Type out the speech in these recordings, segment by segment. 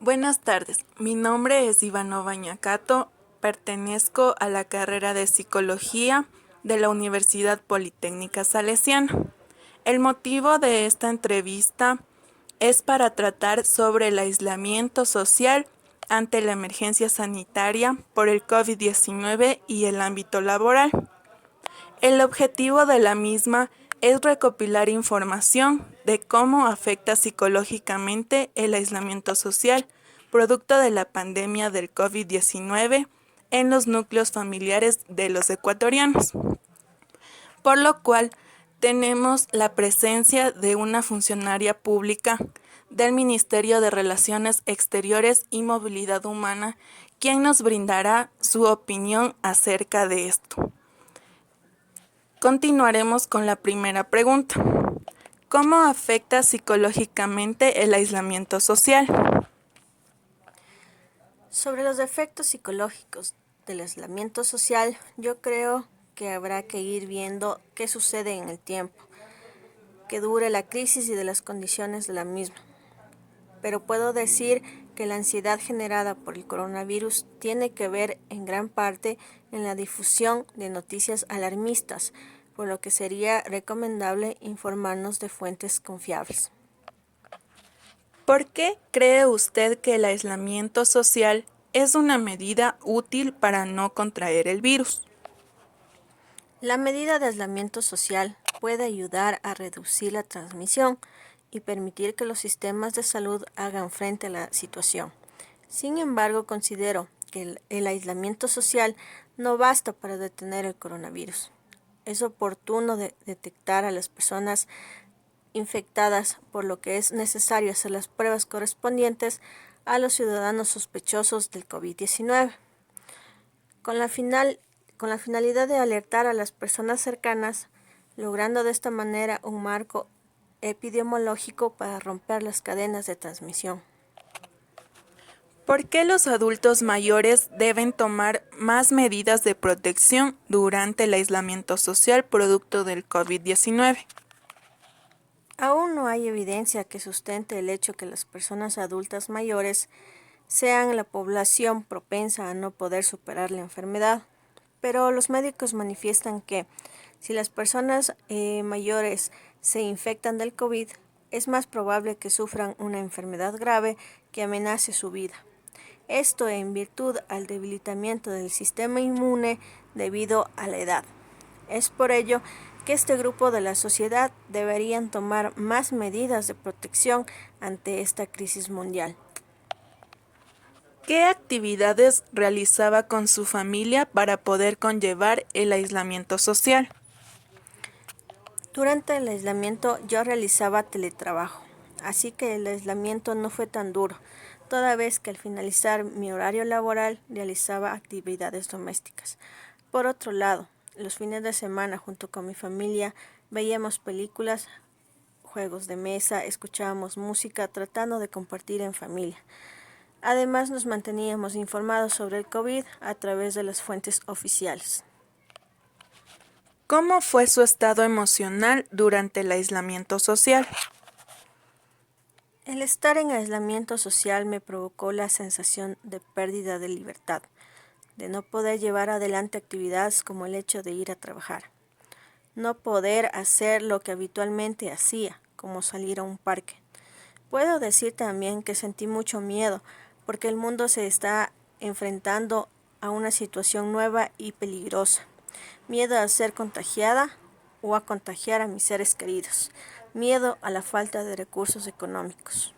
Buenas tardes, mi nombre es Ivanova Ñacato, pertenezco a la carrera de Psicología de la Universidad Politécnica Salesiana. El motivo de esta entrevista es para tratar sobre el aislamiento social ante la emergencia sanitaria por el COVID-19 y el ámbito laboral. El objetivo de la misma es recopilar información de cómo afecta psicológicamente el aislamiento social, producto de la pandemia del COVID-19 en los núcleos familiares de los ecuatorianos. Por lo cual, tenemos la presencia de una funcionaria pública del Ministerio de Relaciones Exteriores y Movilidad Humana, quien nos brindará su opinión acerca de esto. Continuaremos con la primera pregunta. ¿Cómo afecta psicológicamente el aislamiento social? Sobre los efectos psicológicos del aislamiento social, yo creo que habrá que ir viendo qué sucede en el tiempo, que dure la crisis y de las condiciones de la misma. Pero puedo decir que la ansiedad generada por el coronavirus tiene que ver en gran parte en la difusión de noticias alarmistas, por lo que sería recomendable informarnos de fuentes confiables. ¿Por qué cree usted que el aislamiento social es una medida útil para no contraer el virus? La medida de aislamiento social puede ayudar a reducir la transmisión y permitir que los sistemas de salud hagan frente a la situación. Sin embargo, considero que el aislamiento social no basta para detener el coronavirus. Es oportuno detectar a las personas infectadas, por lo que es necesario hacer las pruebas correspondientes a los ciudadanos sospechosos del COVID-19 con la finalidad de alertar a las personas cercanas, logrando de esta manera un marco epidemiológico para romper las cadenas de transmisión. ¿Por qué los adultos mayores deben tomar más medidas de protección durante el aislamiento social producto del COVID-19? Aún no hay evidencia que sustente el hecho que las personas adultas mayores sean la población propensa a no poder superar la enfermedad, pero los médicos manifiestan que si las personas mayores se infectan del COVID, es más probable que sufran una enfermedad grave que amenace su vida. Esto en virtud al debilitamiento del sistema inmune debido a la edad. Es por ello que este grupo de la sociedad deberían tomar más medidas de protección ante esta crisis mundial. ¿Qué actividades realizaba con su familia para poder conllevar el aislamiento social? Durante el aislamiento yo realizaba teletrabajo, así que el aislamiento no fue tan duro, toda vez que al finalizar mi horario laboral realizaba actividades domésticas. Por otro lado, los fines de semana junto con mi familia veíamos películas, juegos de mesa, escuchábamos música, tratando de compartir en familia. Además, nos manteníamos informados sobre el COVID a través de las fuentes oficiales. ¿Cómo fue su estado emocional durante el aislamiento social? El estar en aislamiento social me provocó la sensación de pérdida de libertad, de no poder llevar adelante actividades como el hecho de ir a trabajar, no poder hacer lo que habitualmente hacía, como salir a un parque. Puedo decir también que sentí mucho miedo, porque el mundo se está enfrentando a una situación nueva y peligrosa. Miedo a ser contagiada o a contagiar a mis seres queridos. Miedo a la falta de recursos económicos.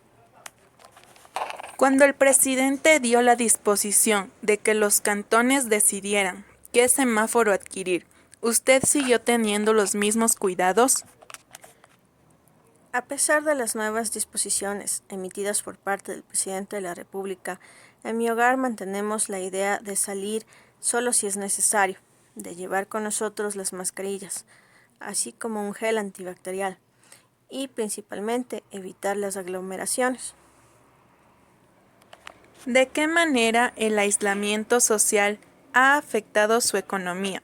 Cuando el presidente dio la disposición de que los cantones decidieran qué semáforo adquirir, ¿usted siguió teniendo los mismos cuidados? A pesar de las nuevas disposiciones emitidas por parte del presidente de la República, en mi hogar mantenemos la idea de salir solo si es necesario, de llevar con nosotros las mascarillas, así como un gel antibacterial, y principalmente evitar las aglomeraciones. ¿De qué manera el aislamiento social ha afectado su economía?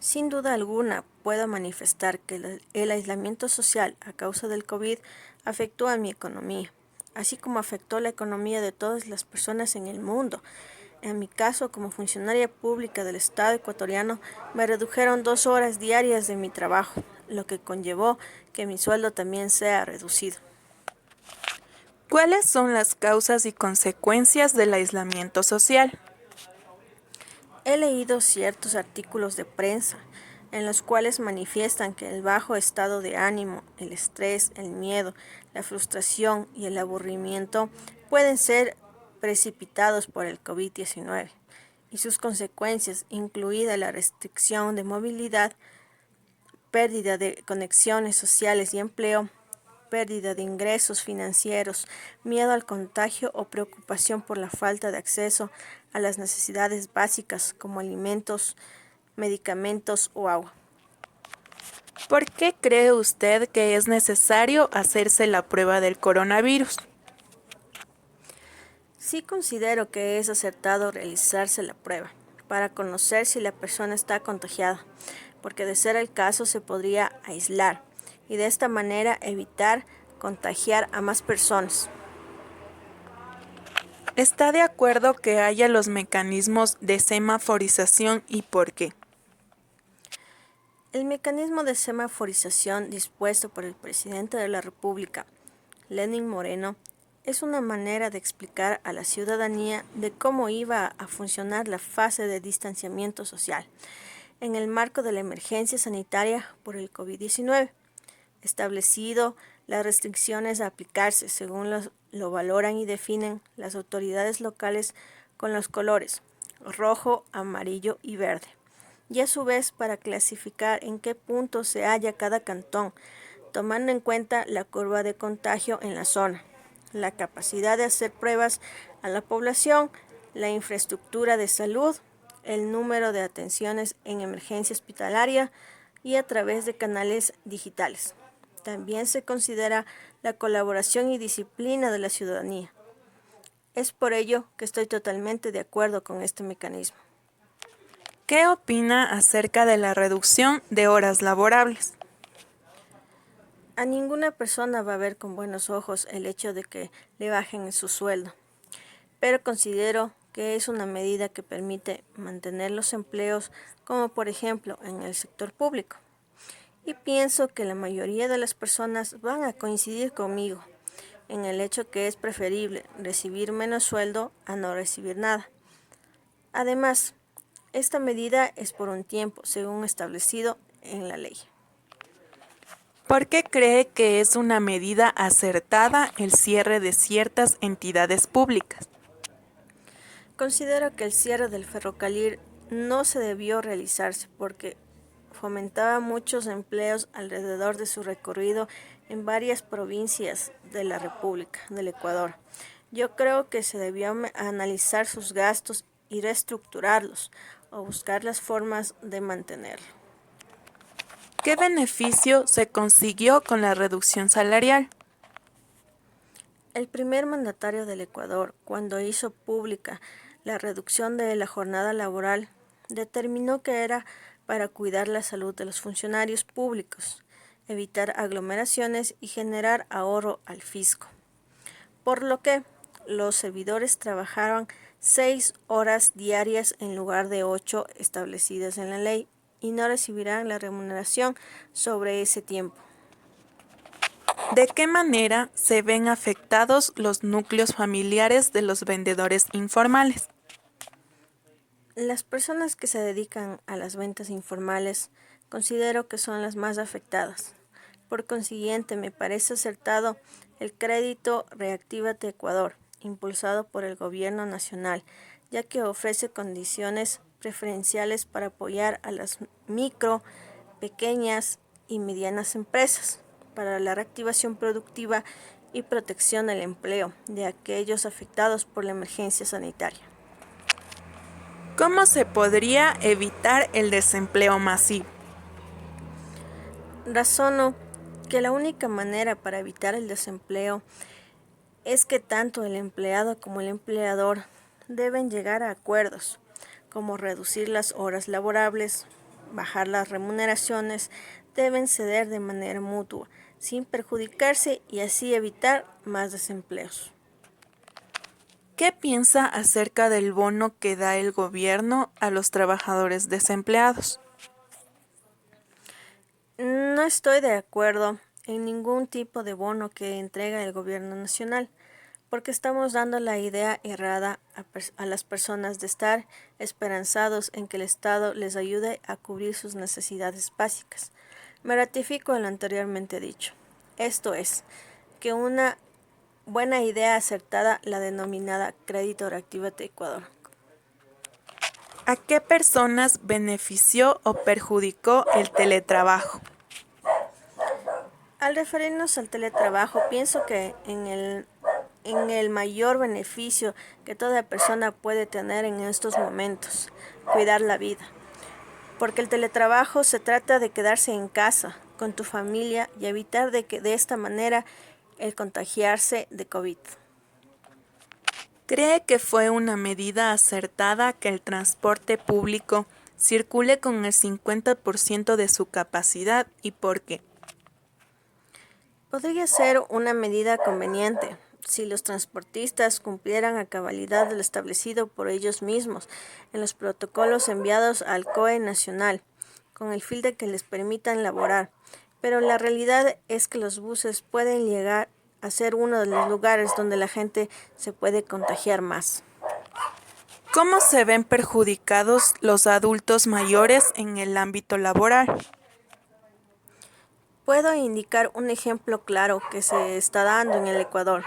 Sin duda alguna, puedo manifestar que el aislamiento social a causa del COVID afectó a mi economía. así como afectó la economía de todas las personas en el mundo. En mi caso, como funcionaria pública del Estado ecuatoriano, me redujeron 2 horas diarias de mi trabajo, lo que conllevó que mi sueldo también sea reducido. ¿Cuáles son las causas y consecuencias del aislamiento social? He leído ciertos artículos de prensa en los cuales manifiestan que el bajo estado de ánimo, el estrés, el miedo, la frustración y el aburrimiento pueden ser precipitados por el COVID-19 y sus consecuencias, incluida la restricción de movilidad, pérdida de conexiones sociales y empleo, pérdida de ingresos financieros, miedo al contagio o preocupación por la falta de acceso a las necesidades básicas como alimentos, medicamentos o agua. ¿Por qué cree usted que es necesario hacerse la prueba del coronavirus? Sí considero que es acertado realizarse la prueba para conocer si la persona está contagiada, porque de ser el caso se podría aislar y de esta manera evitar contagiar a más personas. ¿Está de acuerdo que haya los mecanismos de semaforización y por qué? El mecanismo de semaforización dispuesto por el presidente de la República, Lenín Moreno, es una manera de explicar a la ciudadanía de cómo iba a funcionar la fase de distanciamiento social en el marco de la emergencia sanitaria por el COVID-19, establecido las restricciones a aplicarse según lo valoran y definen las autoridades locales con los colores rojo, amarillo y verde, y a su vez para clasificar en qué punto se halla cada cantón, tomando en cuenta la curva de contagio en la zona, la capacidad de hacer pruebas a la población, la infraestructura de salud, el número de atenciones en emergencia hospitalaria y a través de canales digitales. También se considera la colaboración y disciplina de la ciudadanía. Es por ello que estoy totalmente de acuerdo con este mecanismo. ¿Qué opina acerca de la reducción de horas laborables? A ninguna persona va a ver con buenos ojos el hecho de que le bajen su sueldo, pero considero que es una medida que permite mantener los empleos, como por ejemplo en el sector público. Y pienso que la mayoría de las personas van a coincidir conmigo en el hecho que es preferible recibir menos sueldo a no recibir nada. Además, esta medida es por un tiempo, según establecido en la ley. ¿Por qué cree que es una medida acertada el cierre de ciertas entidades públicas? Considero que el cierre del ferrocarril no se debió realizarse porque fomentaba muchos empleos alrededor de su recorrido en varias provincias de la República del Ecuador. Yo creo que se debió analizar sus gastos y reestructurarlos o buscar las formas de mantenerlo. ¿Qué beneficio se consiguió con la reducción salarial? El primer mandatario del Ecuador, cuando hizo pública la reducción de la jornada laboral, determinó que era para cuidar la salud de los funcionarios públicos, evitar aglomeraciones y generar ahorro al fisco. Por lo que los servidores trabajaron 6 horas diarias en lugar de 8 establecidas en la ley y no recibirán la remuneración sobre ese tiempo. ¿De qué manera se ven afectados los núcleos familiares de los vendedores informales? Las personas que se dedican a las ventas informales considero que son las más afectadas. Por consiguiente, me parece acertado el crédito Reactívate Ecuador, impulsado por el Gobierno Nacional, ya que ofrece condiciones preferenciales para apoyar a las micro, pequeñas y medianas empresas para la reactivación productiva y protección del empleo de aquellos afectados por la emergencia sanitaria. ¿Cómo se podría evitar el desempleo masivo? Razono que la única manera para evitar el desempleo es que tanto el empleado como el empleador deben llegar a acuerdos, como reducir las horas laborables, bajar las remuneraciones, deben ceder de manera mutua, sin perjudicarse y así evitar más desempleos. ¿Qué piensa acerca del bono que da el gobierno a los trabajadores desempleados? No estoy de acuerdo en ningún tipo de bono que entrega el gobierno nacional, porque estamos dando la idea errada a las personas de estar esperanzados en que el Estado les ayude a cubrir sus necesidades básicas. Me ratifico en lo anteriormente dicho. Esto es, que una buena idea acertada la denominada Crédito Reactivo de Ecuador. ¿A qué personas benefició o perjudicó el teletrabajo? Al referirnos al teletrabajo, pienso que en el mayor beneficio que toda persona puede tener en estos momentos, cuidar la vida. Porque el teletrabajo se trata de quedarse en casa con tu familia y evitar de que de esta manera el contagiarse de COVID. ¿Cree que fue una medida acertada que el transporte público circule con el 50% de su capacidad y por qué? Podría ser una medida conveniente si los transportistas cumplieran a cabalidad lo establecido por ellos mismos en los protocolos enviados al COE nacional, con el fin de que les permitan laborar. Pero la realidad es que los buses pueden llegar a ser uno de los lugares donde la gente se puede contagiar más. ¿Cómo se ven perjudicados los adultos mayores en el ámbito laboral? Puedo indicar un ejemplo claro que se está dando en el Ecuador,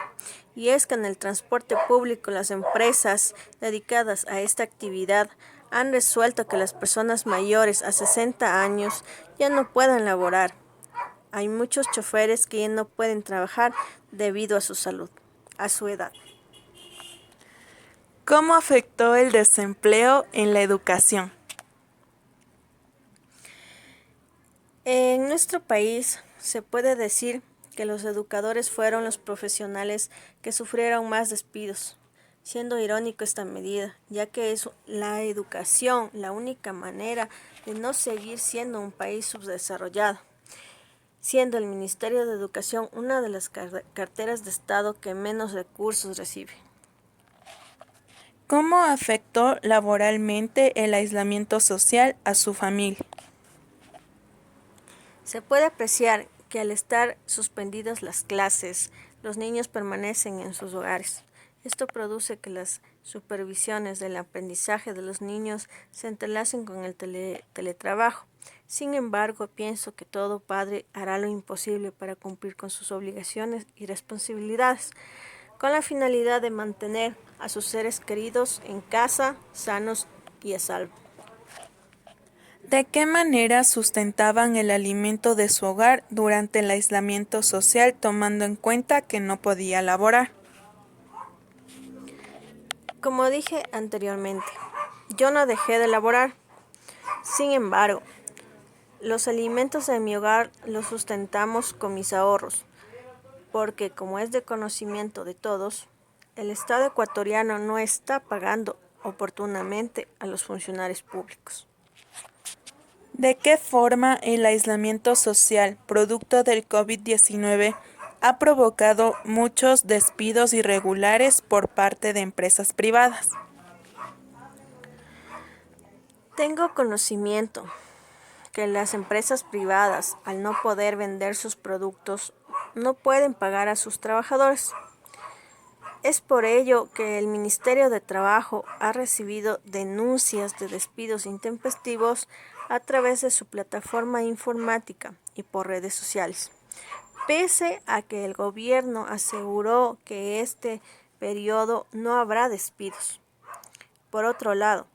y es que en el transporte público las empresas dedicadas a esta actividad han resuelto que las personas mayores a 60 años ya no puedan laborar. Hay muchos choferes que ya no pueden trabajar debido a su salud, a su edad. ¿Cómo afectó el desempleo en la educación? En nuestro país se puede decir que los educadores fueron los profesionales que sufrieron más despidos, siendo irónico esta medida, ya que es la educación la única manera de no seguir siendo un país subdesarrollado, siendo el Ministerio de Educación una de las carteras de Estado que menos recursos recibe. ¿Cómo afectó laboralmente el aislamiento social a su familia? Se puede apreciar que al estar suspendidas las clases, los niños permanecen en sus hogares. Esto produce que las supervisiones del aprendizaje de los niños se entrelacen con el teletrabajo. Sin embargo, pienso que todo padre hará lo imposible para cumplir con sus obligaciones y responsabilidades, con la finalidad de mantener a sus seres queridos en casa, sanos y a salvo. ¿De qué manera sustentaban el alimento de su hogar durante el aislamiento social tomando en cuenta que no podía laborar? Como dije anteriormente, yo no dejé de laborar. Sin embargo, los alimentos de mi hogar los sustentamos con mis ahorros, porque como es de conocimiento de todos, el Estado ecuatoriano no está pagando oportunamente a los funcionarios públicos. ¿De qué forma el aislamiento social, producto del COVID-19, ha provocado muchos despidos irregulares por parte de empresas privadas? Tengo conocimiento que las empresas privadas, al no poder vender sus productos, no pueden pagar a sus trabajadores. Es por ello que el Ministerio de Trabajo ha recibido denuncias de despidos intempestivos a través de su plataforma informática y por redes sociales, pese a que el gobierno aseguró que este periodo no habrá despidos. Por otro lado,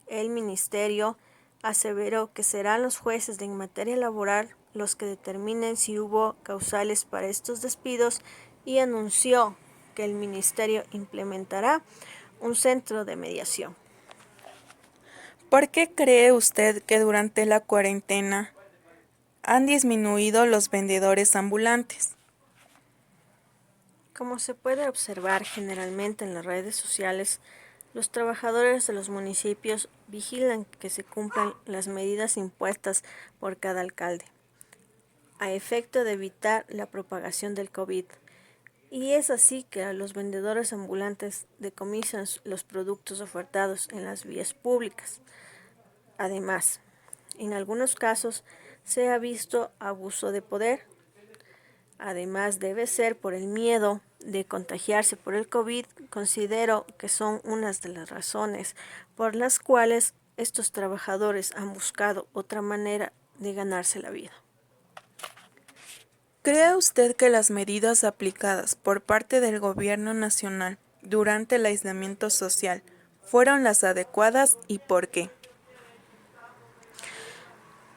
el ministerio aseveró que serán los jueces en materia laboral los que determinen si hubo causales para estos despidos y anunció que el ministerio implementará un centro de mediación. ¿Por qué cree usted que durante la cuarentena han disminuido los vendedores ambulantes? Como se puede observar generalmente en las redes sociales, los trabajadores de los municipios vigilan que se cumplan las medidas impuestas por cada alcalde. a efecto de evitar la propagación del COVID. Y es así que los vendedores ambulantes decomisan los productos ofertados en las vías públicas. Además, en algunos casos se ha visto abuso de poder. Además, debe ser por el miedo de contagiarse por el COVID. Considero que son unas de las razones por las cuales estos trabajadores han buscado otra manera de ganarse la vida. ¿Cree usted que las medidas aplicadas por parte del Gobierno nacional durante el aislamiento social fueron las adecuadas y por qué?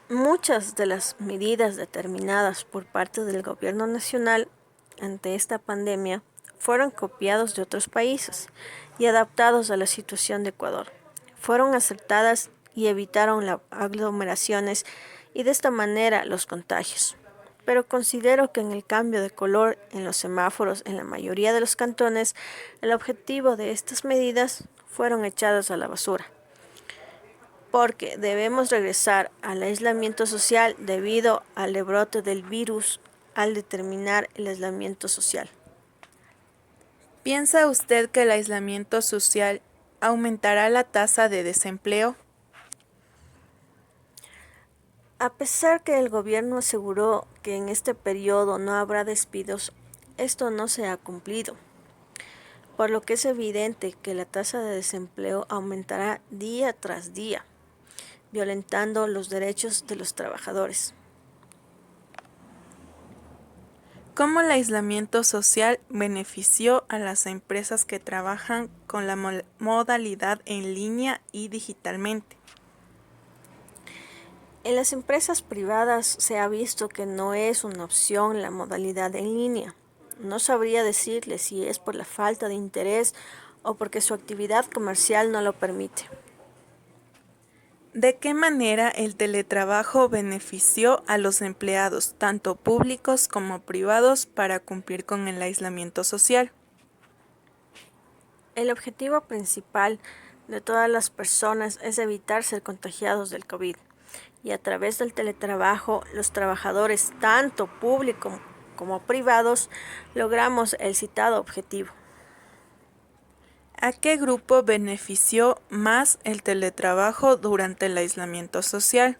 Muchas de las medidas determinadas por parte del Gobierno nacional ante esta pandemia fueron copiados de otros países y adaptados a la situación de Ecuador. Fueron acertadas y evitaron las aglomeraciones y de esta manera los contagios. Pero considero que en el cambio de color en los semáforos en la mayoría de los cantones, el objetivo de estas medidas fueron echadas a la basura, porque debemos regresar al aislamiento social debido al rebrote del virus al determinar el aislamiento social. ¿Piensa usted que el aislamiento social aumentará la tasa de desempleo? A pesar que el gobierno aseguró que en este periodo no habrá despidos, esto no se ha cumplido, por lo que es evidente que la tasa de desempleo aumentará día tras día, violentando los derechos de los trabajadores. ¿Cómo el aislamiento social benefició a las empresas que trabajan con la modalidad en línea y digitalmente? En las empresas privadas se ha visto que no es una opción la modalidad en línea. No sabría decirle si es por la falta de interés o porque su actividad comercial no lo permite. ¿De qué manera el teletrabajo benefició a los empleados, tanto públicos como privados, para cumplir con el aislamiento social? El objetivo principal de todas las personas es evitar ser contagiados del COVID. Y a través del teletrabajo, los trabajadores, tanto públicos como privados, logramos el citado objetivo. ¿A qué grupo benefició más el teletrabajo durante el aislamiento social?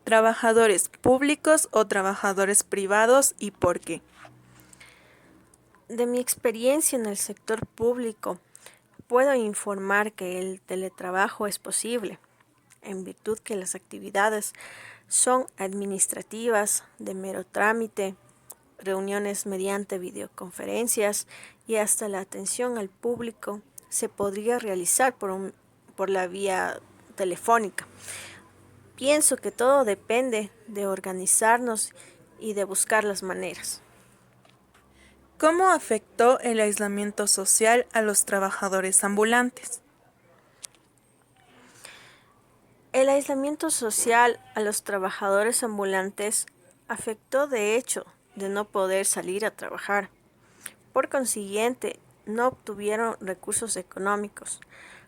¿Trabajadores públicos o trabajadores privados y por qué? De mi experiencia en el sector público, puedo informar que el teletrabajo es posible, en virtud que las actividades son administrativas, de mero trámite, reuniones mediante videoconferencias y hasta la atención al público se podría realizar por la vía telefónica. Pienso que todo depende de organizarnos y de buscar las maneras. ¿Cómo afectó el aislamiento social a los trabajadores ambulantes? El aislamiento social a los trabajadores ambulantes afectó de hecho de no poder salir a trabajar. Por consiguiente, no obtuvieron recursos económicos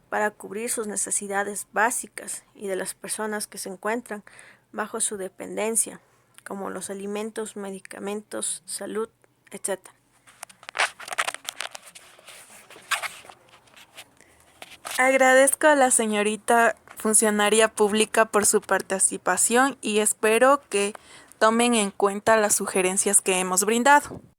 para cubrir sus necesidades básicas y de las personas que se encuentran bajo su dependencia, como los alimentos, medicamentos, salud, etc. Agradezco a la señorita funcionaria pública por su participación y espero que tomen en cuenta las sugerencias que hemos brindado.